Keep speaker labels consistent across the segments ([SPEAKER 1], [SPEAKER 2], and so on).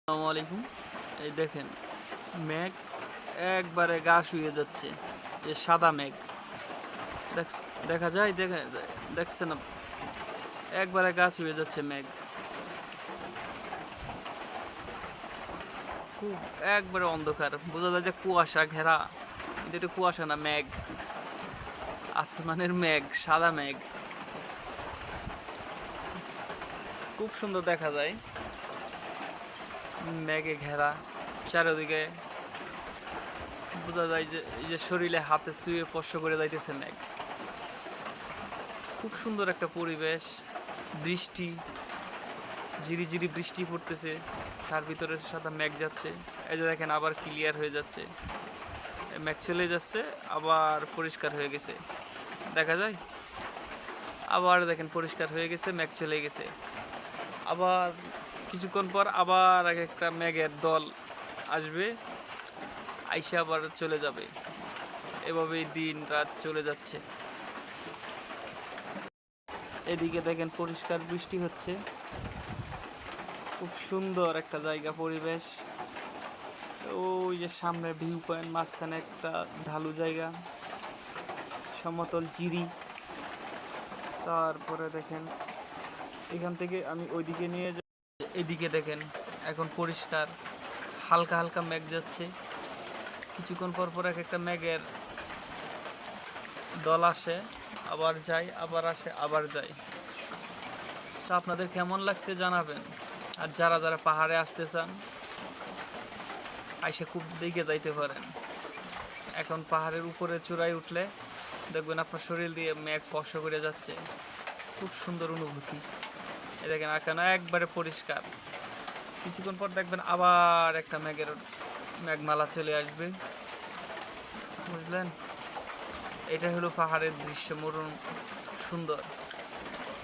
[SPEAKER 1] আসসালামু আলাইকুম। এই দেখেন মেঘ একবারে গা শুয়ে যাচ্ছে। এই সাদা মেঘ দেখা যায়, দেখছেন একবারে গা শুয়ে যাচ্ছে মেঘ। খুব একবারে অন্ধকার, বোঝা যায় যে কুয়াশা ঘেরা, কিন্তু এটা কুয়াশা না, মেঘ, আসমানের মেঘ, সাদা মেঘ। খুব সুন্দর দেখা যায়, মেঘে ঘেরা চারিদিকে। বোঝা যায় যে এই যে শরীরে হাতে ছুঁয়ে স্পর্শ করে যাইতেছে মেঘ। খুব সুন্দর একটা পরিবেশ। বৃষ্টি, ঝিরিঝিরি বৃষ্টি পড়তেছে, তার ভিতরে সাদা মেঘ যাচ্ছে। এই যে দেখেন আবার ক্লিয়ার হয়ে যাচ্ছে, মেঘ চলে যাচ্ছে, আবার পরিষ্কার হয়ে গেছে, দেখা যায়। আবার দেখেন পরিষ্কার হয়ে গেছে, মেঘ চলে গেছে। আবার কিছুক্ষণ পর আবার এক একটা মেঘের দল আসবে, আইসে আবার চলে যাবে। এভাবেই দিন রাত চলে যাচ্ছে। এদিকে দেখেন পরিষ্কার বৃষ্টি হচ্ছে। খুব সুন্দর একটা জায়গা, পরিবেশ। ওই যে সামনে ভিউ পয়েন্ট, মাঝখানে একটা ঢালু জায়গা, সমতল জিরি। তারপরে দেখেন এখান থেকে আমি ওইদিকে নিয়ে যাই। এদিকে দেখেন এখন পরিষ্কার, হালকা হালকা মেঘ যাচ্ছে। কিছুক্ষণ পর পর এক একটা মেঘের দল আসে, আবার যায়, আবার আসে, আবার যায়। তা আপনাদের কেমন লাগছে জানাবেন। আর যারা যারা পাহাড়ে আসতে চান, আইসা খুব দিকে যাইতে পারেন। এখন পাহাড়ের উপরে চূড়ায় উঠলে দেখবেন আপনার শরীর দিয়ে মেঘ স্পর্শ করে যাচ্ছে। খুব সুন্দর অনুভূতি। এই দেখেন এখানে একবারে পরিষ্কার। কিছুক্ষণ পর দেখবেন আবার একটা মেঘমালা চলে আসবে, বুঝলেন। এটা হলো পাহাড়ের দৃশ্য, মরুণ সুন্দর।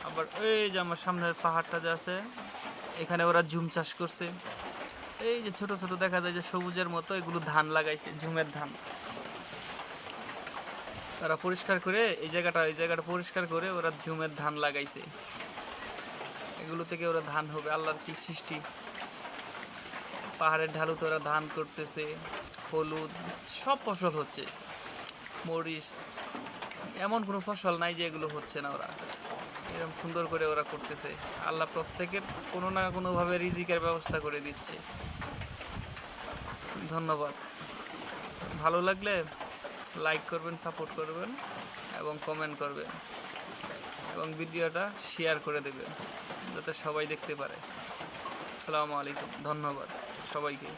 [SPEAKER 1] আবার এই যে আমার সামনের পাহাড়টা যে আছে, এখানে ওরা ঝুম চাষ করছে। এই যে ছোট ছোট দেখা যায় যে সবুজের মতো, এগুলো ধান লাগাইছে, ঝুমের ধান। তারা পরিষ্কার করে এই জায়গাটা পরিষ্কার করে ওরা ঝুমের ধান লাগাইছে। এগুলো থেকে ওরা ধান হবে, আল্লাহর কি সৃষ্টি। পাহাড়ের ঢালুতে ওরা ধান করতেছে, হলুদ, সব ফসল হচ্ছে, মরিচ, এমন কোনো ফসল নাই যে এগুলো হচ্ছে না। ওরা এরকম সুন্দর করে ওরা করতেছে। আল্লাহ প্রত্যেকের কোনো না কোনোভাবে রিজিকের ব্যবস্থা করে দিচ্ছে। ধন্যবাদ। ভালো লাগলে লাইক করবেন, সাপোর্ট করবেন এবং কমেন্ট করবেন, এবং ভিডিওটা শেয়ার করে দেবেন যাতে সবাই দেখতে পারে। আসসালামু আলাইকুম, ধন্যবাদ সবাইকে।